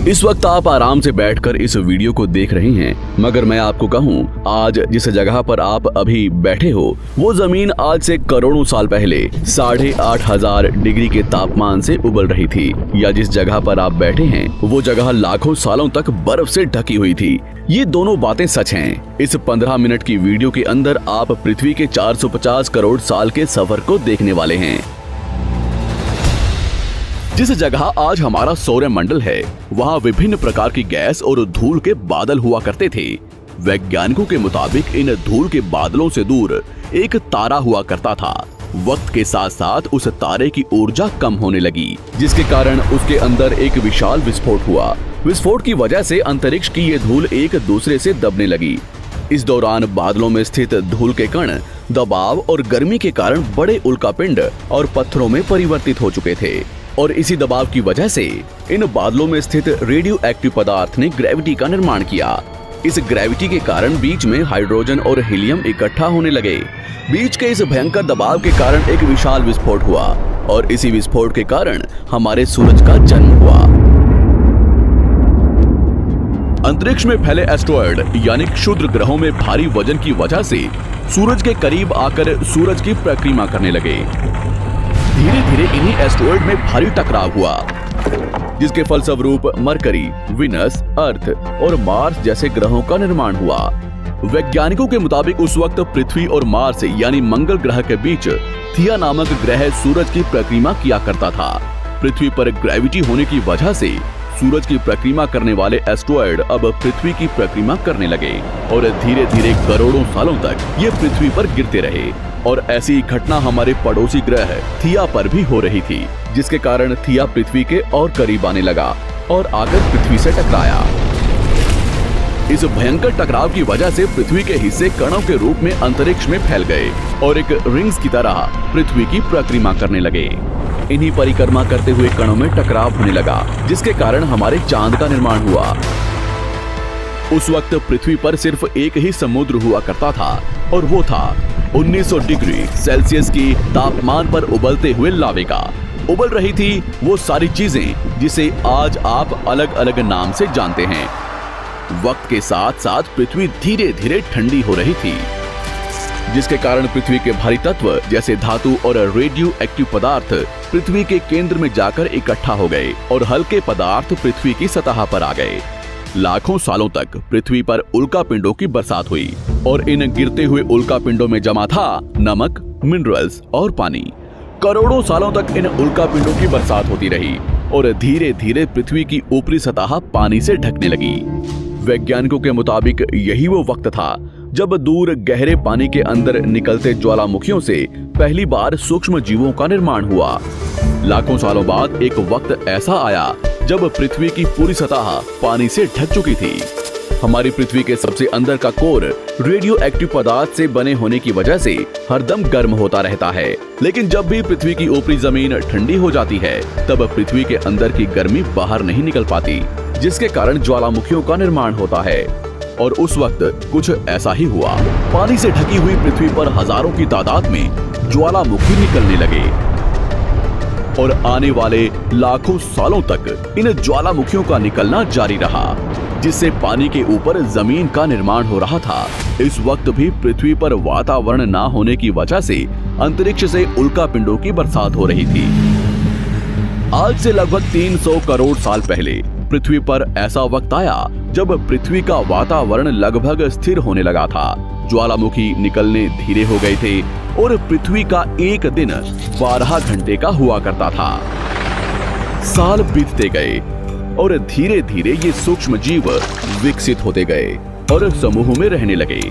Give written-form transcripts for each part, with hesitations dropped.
इस वक्त आप आराम से बैठकर इस वीडियो को देख रहे हैं, मगर मैं आपको कहूं, आज जिस जगह पर आप अभी बैठे हो वो जमीन आज से करोड़ों साल पहले 8,500 डिग्री के तापमान से उबल रही थी, या जिस जगह पर आप बैठे हैं वो जगह लाखों सालों तक बर्फ से ढकी हुई थी। ये दोनों बातें सच हैं। इस 15 मिनट की वीडियो के अंदर आप पृथ्वी के 450 करोड़ साल के सफर को देखने वाले हैं। जिस जगह आज हमारा सौरमंडल है वहाँ विभिन्न प्रकार की गैस और धूल के बादल हुआ करते थे। वैज्ञानिकों के मुताबिक इन धूल के बादलों से दूर एक तारा हुआ करता था। वक्त के साथ साथ उस तारे की ऊर्जा कम होने लगी, जिसके कारण उसके अंदर एक विशाल विस्फोट हुआ। विस्फोट की वजह से अंतरिक्ष की ये धूल एक दूसरे से दबने लगी। इस दौरान बादलों में स्थित धूल के कण दबाव और गर्मी के कारण बड़े उल्कापिंड और पत्थरों में परिवर्तित हो चुके थे, और इसी दबाव की वजह से इन बादलों में स्थित रेडियो एक्टिव पदार्थ ने ग्रेविटी का निर्माण किया। इस ग्रेविटी के कारण बीच में हाइड्रोजन और हीलियम इकट्ठा होने लगे। बीच के इस भयंकर दबाव के कारण एक विशाल विस्फोट हुआ, और इसी विस्फोट के कारण हमारे सूरज का जन्म हुआ। अंतरिक्ष में फैले एस्टेरॉयड यानी क्षुद्र ग्रहों में भारी वजन की वजह से सूरज के करीब आकर सूरज की परिक्रमा करने लगे। धीरे धीरे इन्हीं एस्टेरॉयड में भारी टकराव हुआ, जिसके फलस्वरूप मरकरी, विनस, अर्थ और मार्स जैसे ग्रहों का निर्माण हुआ। वैज्ञानिकों के मुताबिक उस वक्त पृथ्वी और मार्स यानी मंगल ग्रह के बीच थिया नामक ग्रह सूरज की परिक्रमा किया करता था। पृथ्वी पर ग्रेविटी होने की वजह से सूरज की परिक्रमा करने वाले एस्टेरॉयड अब पृथ्वी की परिक्रमा करने लगे, और धीरे धीरे करोड़ों सालों तक ये पृथ्वी पर गिरते रहे। और ऐसी घटना हमारे पड़ोसी ग्रह थिया पर भी हो रही थी, जिसके कारण थिया पृथ्वी के और करीब आने लगा और आकर पृथ्वी से टकराया। इस भयंकर टकराव की वजह से पृथ्वी के हिस्से कणों के रूप में अंतरिक्ष में फैल गए और एक रिंग्स की तरह पृथ्वी की परिक्रमा करने लगे। इन्हीं परिक्रमा करते हुए कणों में टकराव होने लगा, जिसके कारण हमारे चांद का निर्माण हुआ। उस वक्त पृथ्वी पर सिर्फ एक ही समुद्र हुआ करता था, और वो था 1900 डिग्री सेल्सियस की तापमान पर उबलते हुए लावे का। उबल रही थी वो सारी चीजें जिसे आज आप अलग अलग नाम से जानते हैं। वक्त के साथ साथ पृथ्वी धीरे धीरे ठंडी हो रही थी, जिसके कारण पृथ्वी के भारी तत्व जैसे धातु और रेडियो एक्टिव पदार्थ पृथ्वी के केंद्र में जाकर इकट्ठा हो गए, और हल्के पदार्थ पृथ्वी की सतह पर आ गए। लाखों सालों तक पृथ्वी पर उल्कापिंडों की बरसात हुई, और इन गिरते हुए उल्कापिंडों में जमा था नमक, मिनरल्स और पानी। करोड़ों सालों तक इन उल्कापिंडों की बरसात होती रही, और धीरे धीरे पृथ्वी की ऊपरी सतह पानी से ढकने लगी। वैज्ञानिकों के मुताबिक यही वो वक्त था जब दूर गहरे पानी के अंदर निकलते ज्वालामुखियों से पहली बार सूक्ष्म जीवों का निर्माण हुआ। लाखों सालों बाद एक वक्त ऐसा आया जब पृथ्वी की पूरी सतह पानी से ढक चुकी थी। हमारी पृथ्वी के सबसे अंदर का कोर रेडियो एक्टिव पदार्थ से बने होने की वजह से हरदम गर्म होता रहता है, लेकिन जब भी पृथ्वी की ऊपरी जमीन ठंडी हो जाती है तब पृथ्वी के अंदर की गर्मी बाहर नहीं निकल पाती, जिसके कारण ज्वालामुखियों का निर्माण होता है। और उस वक्त कुछ ऐसा ही हुआ। पानी से ढकी हुई पृथ्वी पर हजारों की तादाद में ज्वालामुखी निकलने लगे, और आने वाले लाखों सालों तक इन ज्वालामुखियों का निकलना जारी रहा, जिससे पानी के ऊपर जमीन का निर्माण हो रहा था। इस वक्त भी पृथ्वी पर वातावरण न होने की वजह से अंतरिक्ष से उल्कापिंडों की बरसात हो रही थी। आज से लगभग 300 करोड़ साल पहले पृथ्वी पर ऐसा वक्त आया जब पृथ्वी का वातावरण लगभग स्थिर होने लगा था। ज्वालामुखी निकलने धीरे हो गए थे, और पृथ्वी का एक दिन 12 घंटे का हुआ करता था। साल बीतते गए, और धीरे धीरे ये सूक्ष्म जीव विकसित होते गए और समूह में रहने लगे।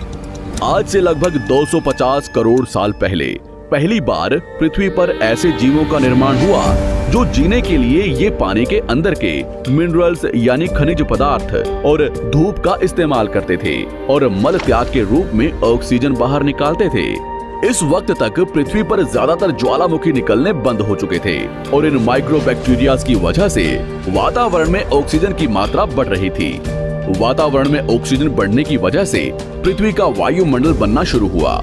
आज से लगभग 250 करोड़ साल पहले पहली बार पृथ्वी पर ऐसे जीवों का निर्माण हुआ जो जीने के लिए ये पानी के अंदर के मिनरल्स यानी खनिज पदार्थ और धूप का इस्तेमाल करते थे, और मल त्याग के रूप में ऑक्सीजन बाहर निकालते थे। इस वक्त तक पृथ्वी पर ज्यादातर ज्वालामुखी निकलने बंद हो चुके थे, और इन माइक्रोबैक्टीरिया की वजह से वातावरण में ऑक्सीजन की मात्रा बढ़ रही थी। वातावरण में ऑक्सीजन बढ़ने की वजह से पृथ्वी का वायुमंडल बनना शुरू हुआ,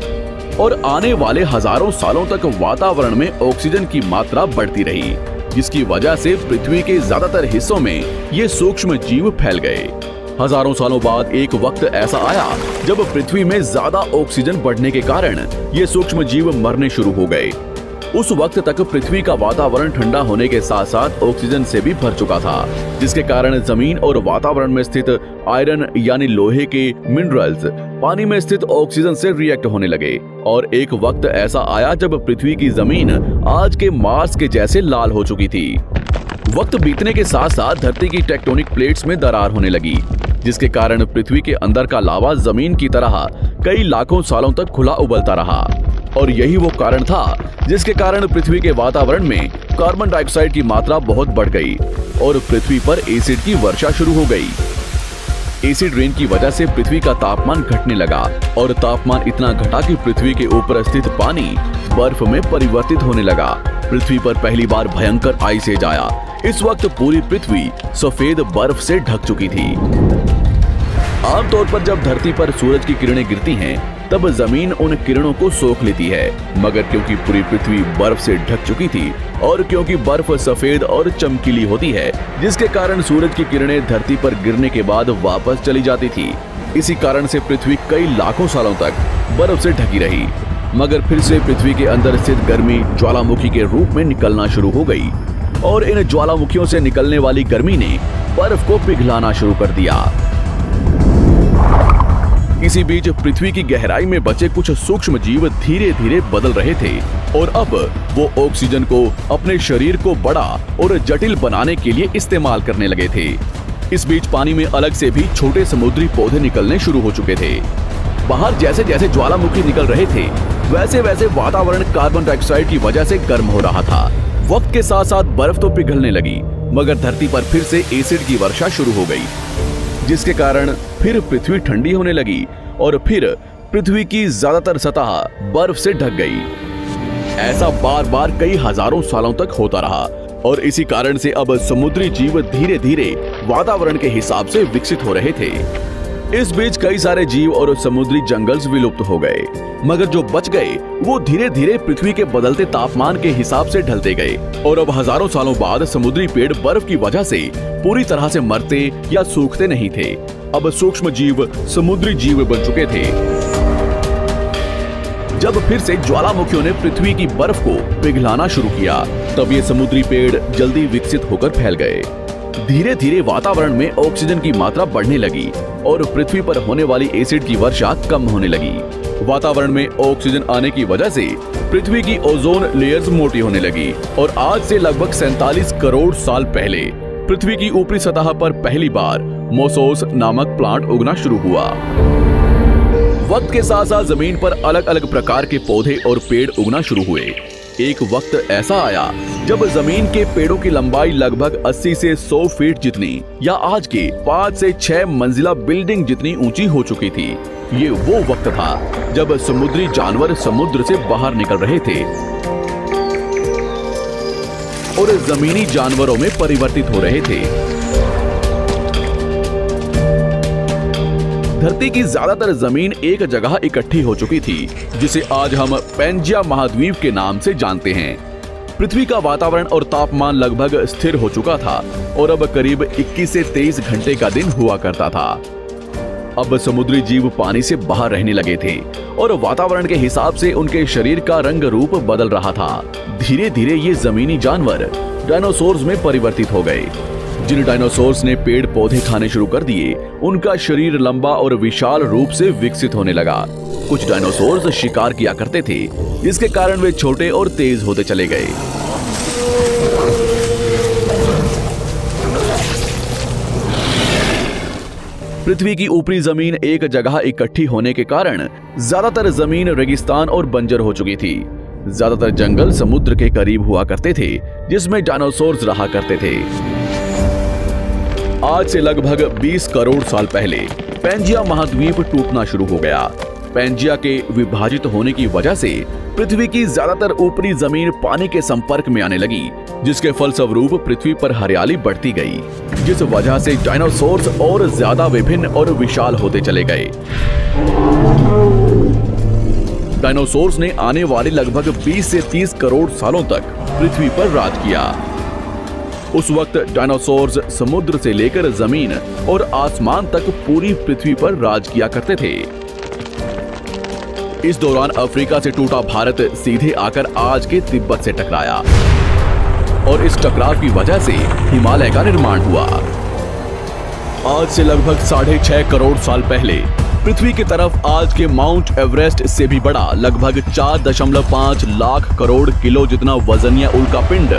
और आने वाले हजारों सालों तक वातावरण में ऑक्सीजन की मात्रा बढ़ती रही। जिसकी वजह से पृथ्वी के ज्यादातर हिस्सों में ये सूक्ष्म जीव फैल गए। हजारों सालों बाद एक वक्त ऐसा आया जब पृथ्वी में ज्यादा ऑक्सीजन बढ़ने के कारण ये सूक्ष्म जीव मरने शुरू हो गए। उस वक्त तक पृथ्वी का वातावरण ठंडा होने के साथ साथ ऑक्सीजन से भी भर चुका था, जिसके कारण जमीन और वातावरण में स्थित आयरन यानी लोहे के मिनरल्स पानी में स्थित ऑक्सीजन से रिएक्ट होने लगे। और एक वक्त ऐसा आया जब पृथ्वी की जमीन आज के मार्स के जैसे लाल हो चुकी थी। वक्त बीतने के साथ साथ धरती की टेक्टोनिक प्लेट्स में दरार होने लगी, जिसके कारण पृथ्वी के अंदर का लावा जमीन की तरह कई लाखों सालों तक खुला उबलता रहा। और यही वो कारण था जिसके कारण पृथ्वी के वातावरण में कार्बन डाइऑक्साइड की मात्रा बहुत बढ़ गई और पृथ्वी पर एसिड की वर्षा शुरू हो गई। एसिड रेन की वजह से पृथ्वी का तापमान घटने लगा और तापमान इतना घटा कि पृथ्वी के ऊपर स्थित पानी बर्फ में परिवर्तित होने लगा। पृथ्वी पर पहली बार भयंकर आइस एज आया। इस वक्त पूरी पृथ्वी सफेद बर्फ से ढक चुकी थी। आमतौर पर जब धरती पर सूरज की किरणें गिरती हैं, तब जमीन उन किरणों को सोख लेती है, मगर क्योंकि पूरी पृथ्वी बर्फ से ढक चुकी थी और क्योंकि बर्फ सफेद और चमकीली होती है, जिसके कारण सूरज की किरणें धरती पर गिरने के बाद वापस चली जाती थी। इसी कारण से पृथ्वी कई लाखों सालों तक बर्फ से ढकी रही, मगर फिर से पृथ्वी के अंदर स्थित गर्मी ज्वालामुखी के रूप में निकलना शुरू हो गई और इन ज्वालामुखियों से निकलने वाली गर्मी ने बर्फ को पिघलाना शुरू कर दिया। इसी बीच पृथ्वी की गहराई में बचे कुछ सूक्ष्म जीव धीरे धीरे बदल रहे थे और अब वो ऑक्सीजन को अपने शरीर को बड़ा और जटिल बनाने के लिए इस्तेमाल करने लगे थे। इस बीच पानी में अलग से भी छोटे समुद्री पौधे निकलने शुरू हो चुके थे। बाहर जैसे जैसे ज्वालामुखी निकल रहे थे, वैसे वैसे वातावरण कार्बन डाइऑक्साइड की वजह से गर्म हो रहा था। वक्त के साथ साथ बर्फ तो पिघलने लगी, मगर धरती पर फिर से एसिड की वर्षा शुरू हो गई, जिसके कारण फिर पृथ्वी ठंडी होने लगी और फिर पृथ्वी की ज्यादातर सतह बर्फ से ढक गई। ऐसा बार बार कई हजारों सालों तक होता रहा और इसी कारण से अब समुद्री जीव धीरे धीरे वातावरण के हिसाब से विकसित हो रहे थे। इस बीच कई सारे जीव और समुद्री जंगल्स विलुप्त हो गए, मगर जो बच गए वो धीरे धीरे पृथ्वी के बदलते तापमान के हिसाब से ढलते गए और अब हजारों सालों बाद समुद्री पेड़ बर्फ की वजह से पूरी तरह से मरते या सूखते नहीं थे। अब सूक्ष्म जीव समुद्री जीव बन चुके थे। जब फिर से ज्वालामुखियों ने पृथ्वी की बर्फ को पिघलाना शुरू किया, तब ये समुद्री पेड़ जल्दी विकसित होकर फैल गए। धीरे धीरे वातावरण में ऑक्सीजन की मात्रा बढ़ने लगी और पृथ्वी पर होने वाली एसिड की वर्षा कम होने लगी। वातावरण में ऑक्सीजन आने की वजह से पृथ्वी की ओजोन लेयर्स मोटी होने लगी और आज से लगभग 47 करोड़ साल पहले पृथ्वी की ऊपरी सतह पर पहली बार मोसोस नामक प्लांट उगना शुरू हुआ। वक्त के साथ साथ जमीन पर अलग अलग प्रकार के पौधे और पेड़ उगना शुरू हुए। एक वक्त ऐसा आया जब जमीन के पेड़ों की लंबाई लगभग 80 से 100 फीट जितनी या आज के 5 से 6 मंजिला बिल्डिंग जितनी ऊंची हो चुकी थी। ये वो वक्त था जब समुद्री जानवर समुद्र से बाहर निकल रहे थे और जमीनी जानवरों में परिवर्तित हो रहे थे। धरती की ज्यादातर जमीन एक जगह इकट्ठी हो चुकी थी, जिसे आज हम पैंजिया महाद्वीप के नाम से जानते हैं। पृथ्वी का वातावरण और तापमान लगभग स्थिर हो चुका था और अब करीब 21 से 23 घंटे का दिन हुआ करता था। अब समुद्री जीव पानी से बाहर रहने लगे थे और वातावरण के हिसाब से उनके शरीर का रंग रूप बदल रहा था। धीरे धीरे ये जमीनी जानवर डायनासोर्स में परिवर्तित हो गए। जिन डायनासोर्स ने पेड़ पौधे खाने शुरू कर दिए, उनका शरीर लंबा और विशाल रूप से विकसित होने लगा। कुछ डायनासोर्स शिकार किया करते थे, जिसके कारण वे छोटे और तेज होते चले गए। पृथ्वी की ऊपरी जमीन एक जगह इकट्ठी होने के कारण ज्यादातर जमीन रेगिस्तान और बंजर हो चुकी थी। ज्यादातर जंगल समुद्र के करीब हुआ करते थे, जिसमें डायनासोर्स रहा करते थे। आज से लगभग 20 करोड़ साल पहले पैंजिया महाद्वीप टूटना शुरू हो गया। पैंजिया के विभाजित होने की वजह से पृथ्वी की ज्यादातर ऊपरी जमीन पानी के संपर्क में आने लगी, जिसके फलस्वरूप पृथ्वी पर हरियाली बढ़ती गई, जिस वजह से डायनासोर्स और ज्यादा विभिन्न और विशाल होते चले गए। डायनासोर्स ने आने वाले लगभग 20 से 30 करोड़ सालों तक पृथ्वी पर राज किया। उस वक्त डायनासोर्स समुद्र से लेकर जमीन और आसमान तक पूरी पृथ्वी पर राज किया करते थे। इस दौरान अफ्रीका से टूटा भारत सीधे आकर आज के तिब्बत से टकराया और इस टकराव की वजह से हिमालय का निर्माण हुआ। आज से लगभग 6.5 करोड़ साल पहले पृथ्वी की तरफ आज के माउंट एवरेस्ट से भी बड़ा लगभग 4.5 लाख करोड़ किलो जितना वजनिया उल्कापिंड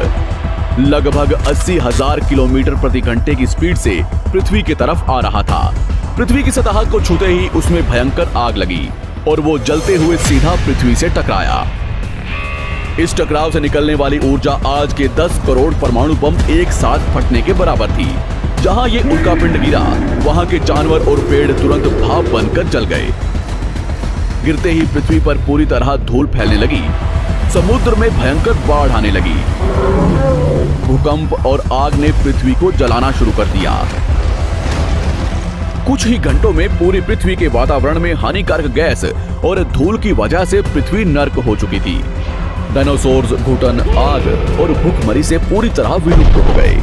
लगभग 80,000 किलोमीटर प्रति घंटे की स्पीड से पृथ्वी की तरफ आ रहा था। पृथ्वी की सतह को छूते ही उसमें भयंकर आग लगी और वो जलते हुए सीधा पृथ्वी से टकराया। इस टकराव से निकलने वाली ऊर्जा आज के 10 करोड़ परमाणु बम एक साथ फटने के बराबर थी। जहां ये उल्कापिंड गिरा, वहां के जानवर और पेड़ तुरंत भाप बनकर जल गए। गिरते ही पृथ्वी पर पूरी तरह धूल फैलने लगी। समुद्र में भयंकर बाढ़ आने लगी। भूकंप और आग ने पृथ्वी को जलाना शुरू कर दिया। कुछ ही घंटों में पूरी पृथ्वी के वातावरण में हानिकारक गैस और धूल की वजह से पृथ्वी नर्क हो चुकी थी। डायनासोर्स, घुटन, आग और भूखमरी से पूरी तरह विलुप्त हो गए।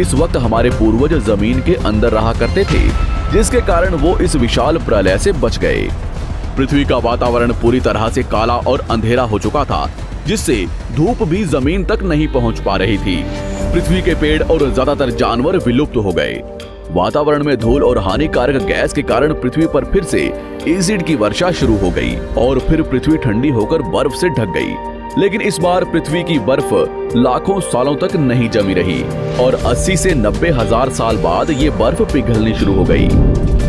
इस वक्त हमारे पूर्वज जमीन के अंदर रहा करते थे, जिसके कारण वो इस विशाल प्रलय से बच गए। पृथ्वी का वातावरण पूरी तरह से काला और अंधेरा हो चुका था, जिससे धूप भी जमीन तक नहीं पहुंच पा रही थी। पृथ्वी के पेड़ और ज्यादातर जानवर विलुप्त हो गए। वातावरण में धूल और हानिकारक गैस के कारण पृथ्वी पर फिर से एसिड की वर्षा शुरू हो गई और फिर पृथ्वी ठंडी होकर बर्फ से ढक गई। लेकिन इस बार पृथ्वी की बर्फ लाखों सालों तक नहीं जमी रही और 80 से 90 हजार साल बाद ये बर्फ पिघलनी शुरू हो गई।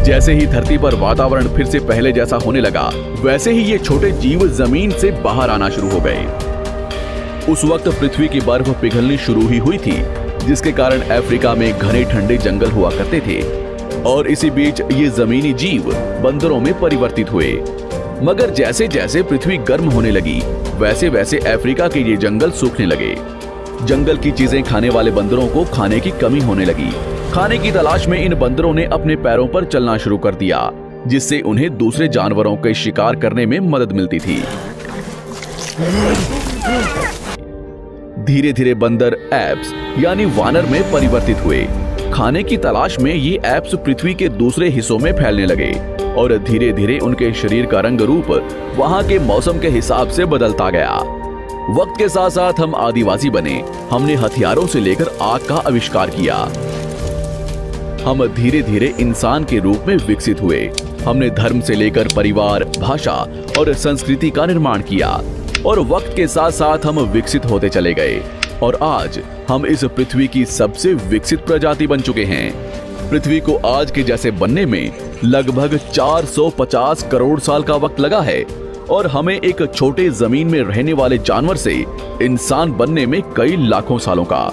जैसे ही धरती पर वातावरण फिर से पहले जैसा होने लगा, वैसे ही ये छोटे जीव जमीन से बाहर आना शुरू हो गए। उस वक्त पृथ्वी की बर्फ पिघलनी शुरू ही हुई थी, जिसके कारण अफ्रीका में घने ठंडे जंगल हुआ करते थे और इसी बीच ये जमीनी जीव बंदरों में परिवर्तित हुए। मगर जैसे जैसे पृथ्वी गर्म होने लगी, वैसे वैसे अफ्रीका के ये जंगल सूखने लगे। जंगल की चीजें खाने वाले बंदरों को खाने की कमी होने लगी। खाने की तलाश में इन बंदरों ने अपने पैरों पर चलना शुरू कर दिया, जिससे उन्हें दूसरे जानवरों के शिकार करने में मदद मिलती थी। धीरे धीरे बंदर एप्स यानी वानर में परिवर्तित हुए। खाने की तलाश में ये एप्स पृथ्वी के दूसरे हिस्सों में फैलने लगे और धीरे धीरे उनके शरीर का रंग रूप वहां के मौसम के हिसाब से बदलता गया। वक्त के साथ साथ हम आदिवासी बने। हमने हथियारों से लेकर आग का आविष्कार किया। हम धीरे धीरे इंसान के रूप में विकसित हुए। हमने धर्म से लेकर परिवार, भाषा और संस्कृति का निर्माण किया और वक्त के साथ साथ हम विकसित होते चले गए और आज हम इस पृथ्वी की सबसे विकसित प्रजाति बन चुके हैं। पृथ्वी को आज के जैसे बनने में लगभग 450 करोड़ साल का वक्त लगा है और हमें एक छोटे जमीन में रहने वाले जानवर से इंसान बनने में कई लाखों सालों का।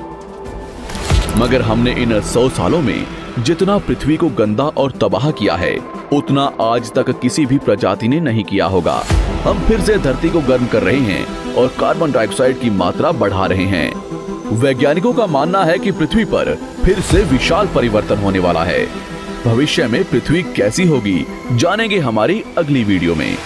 मगर हमने इन 100 सालों में जितना पृथ्वी को गंदा और तबाह किया है, उतना आज तक किसी भी प्रजाति ने नहीं किया होगा। हम फिर से धरती को गर्म कर रहे हैं और कार्बन डाइऑक्साइड की मात्रा बढ़ा रहे हैं। वैज्ञानिकों का मानना है कि पृथ्वी पर फिर से विशाल परिवर्तन होने वाला है। भविष्य में पृथ्वी कैसी होगी, जानेंगे हमारी अगली वीडियो में।